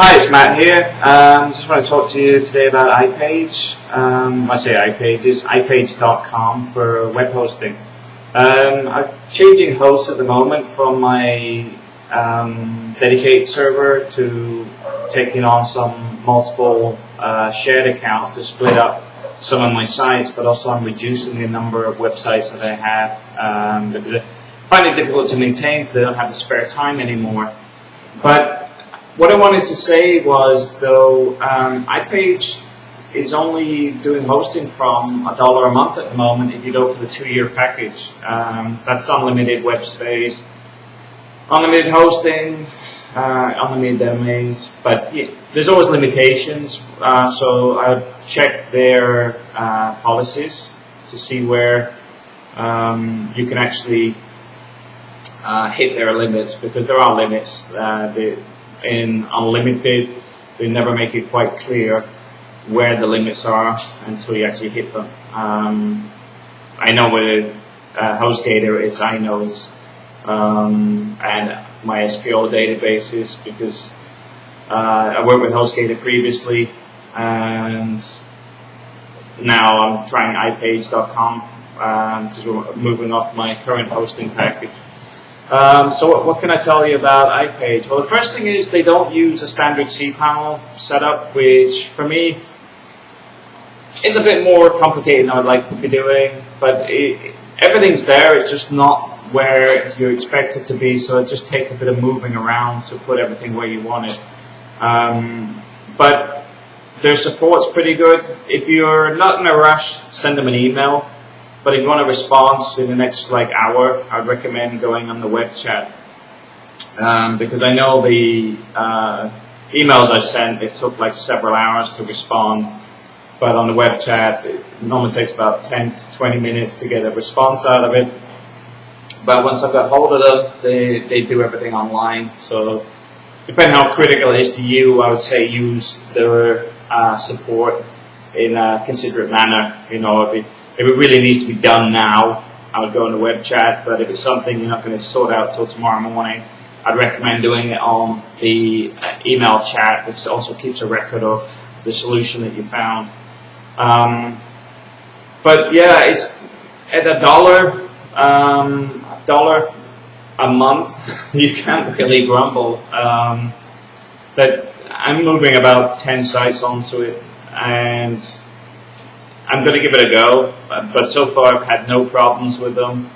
Hi, it's Matt here. Just want to talk to you today about iPage. I say iPage, it's iPage.com for web hosting. I'm changing hosts at the moment from my dedicated server to taking on some multiple shared accounts to split up some of my sites, but also I'm reducing the number of websites that I have because I find it difficult to maintain because I don't have the spare time anymore. But what I wanted to say was, though, iPage is only doing hosting from $1 a month at the moment if you go for the 2-year package. That's unlimited web space, unlimited hosting, unlimited domains, but yeah, there's always limitations. So I checked their policies to see where you can actually hit their limits, because there are limits. In unlimited, they never make it quite clear where the limits are until you actually hit them. I know with HostGator it's iNodes and MySQL databases, because I worked with HostGator previously, and now I'm trying iPage.com because we're moving off my current hosting package. So what can I tell you about iPage? Well, the first thing is they don't use a standard cPanel setup, which for me is a bit more complicated than I'd like to be doing. But everything's there, it's just not where you expect it to be, so it just takes a bit of moving around to put everything where you want it. But their support's pretty good. If you're not in a rush, send them an email. But if you want a response in the next hour, I'd recommend going on the web chat, because I know the emails I sent, it took several hours to respond, but on the web chat it normally takes about 10 to 20 minutes to get a response out of it. But once I've got hold of them, they do everything online. So depending how critical it is to you, I would say use their support in a considerate manner. If it really needs to be done now, I would go in the web chat. But if it's something you're not going to sort out till tomorrow morning, I'd recommend doing it on the email chat, which also keeps a record of the solution that you found. But yeah, it's at $1 a month. You can't really grumble. That I'm moving about 10 sites onto it, and I'm going to give it a go, but so far I've had no problems with them.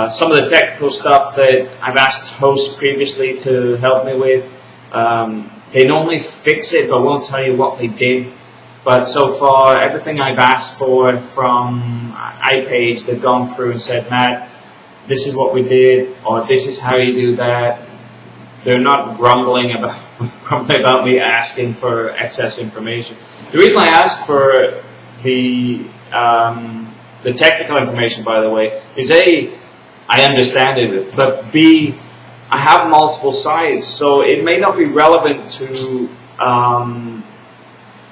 Some of the technical stuff that I've asked hosts previously to help me with, they normally fix it but won't tell you what they did. But so far, everything I've asked for from iPage, they've gone through and said, Matt, this is what we did, or this is how you do that. They're not grumbling about me asking for excess information. The reason I ask for the technical information, by the way, is A, I understand it, but B, I have multiple sites, so it may not be relevant to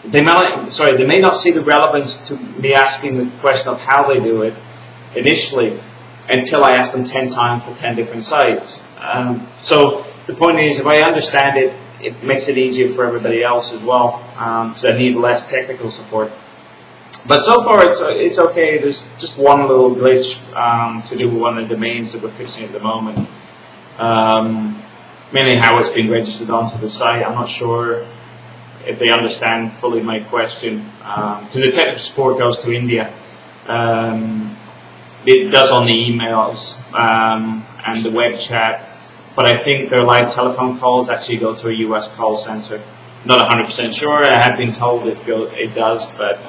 they may not see the relevance to me asking the question of how they do it initially until I ask them 10 times for 10 different sites. So the point is, if I understand it, it makes it easier for everybody else as well, because I need less technical support. But so far it's okay. There's just one little glitch to do with one of the domains that we're fixing at the moment. Mainly how it's been registered onto the site. I'm not sure if they understand fully my question, because the technical support goes to India. It does on the emails and the web chat, but I think their live telephone calls actually go to a US call center. Not 100% sure. I have been told it does, but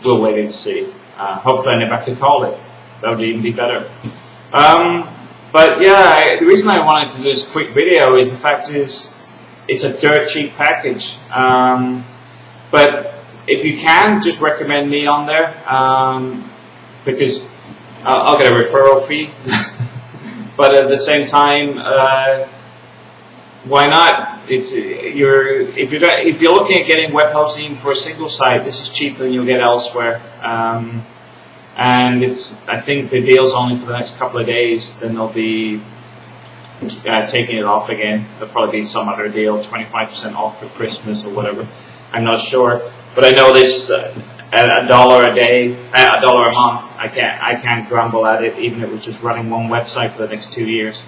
we'll wait and see. Hopefully I never have to call it. That would even be better. But yeah, the reason I wanted to do this quick video is the fact is it's a dirt cheap package. But if you can, just recommend me on there, because I'll get a referral fee. But at the same time, why not? If you're looking at getting web hosting for a single site, this is cheaper than you'll get elsewhere. And I think the deal's only for the next couple of days. Then taking it off again. There'll probably be some other deal, 25% off for Christmas or whatever. I'm not sure, but I know this at $1 a day, $1 a month. I can't grumble at it, even if it was just running one website for the next 2 years.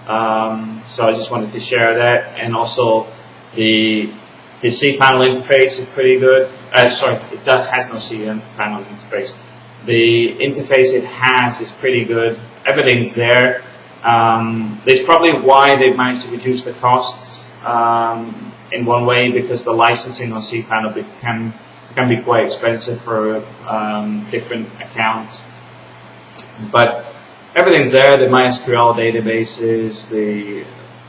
So I just wanted to share that, and also the cPanel interface is pretty good. Sorry, it has no cPanel interface. The interface it has is pretty good. Everything's there. There's probably why they've managed to reduce the costs in one way, because the licensing on cPanel can be quite expensive for different accounts. But everything's there. The MySQL databases, the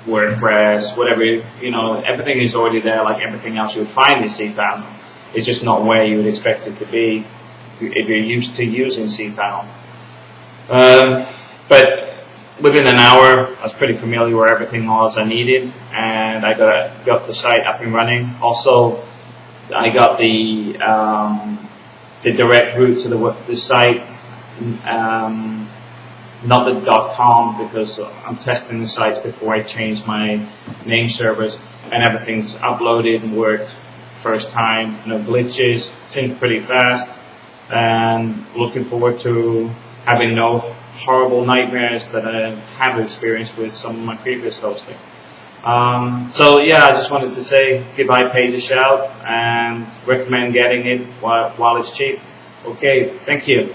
WordPress, whatever, everything is already there, like everything else you would find in cPanel. It's just not where you would expect it to be if you're used to using cPanel. But within an hour, I was pretty familiar where everything was I needed, and I got the site up and running. Also, I got the direct route to the site, not the .com, because I'm testing the sites before I change my name servers, and everything's uploaded and worked first time. No glitches, seemed pretty fast, and looking forward to having no horrible nightmares that I have experienced with some of my previous hosting. So yeah, I just wanted to say, give iPage a shout and recommend getting it while it's cheap. Okay, thank you.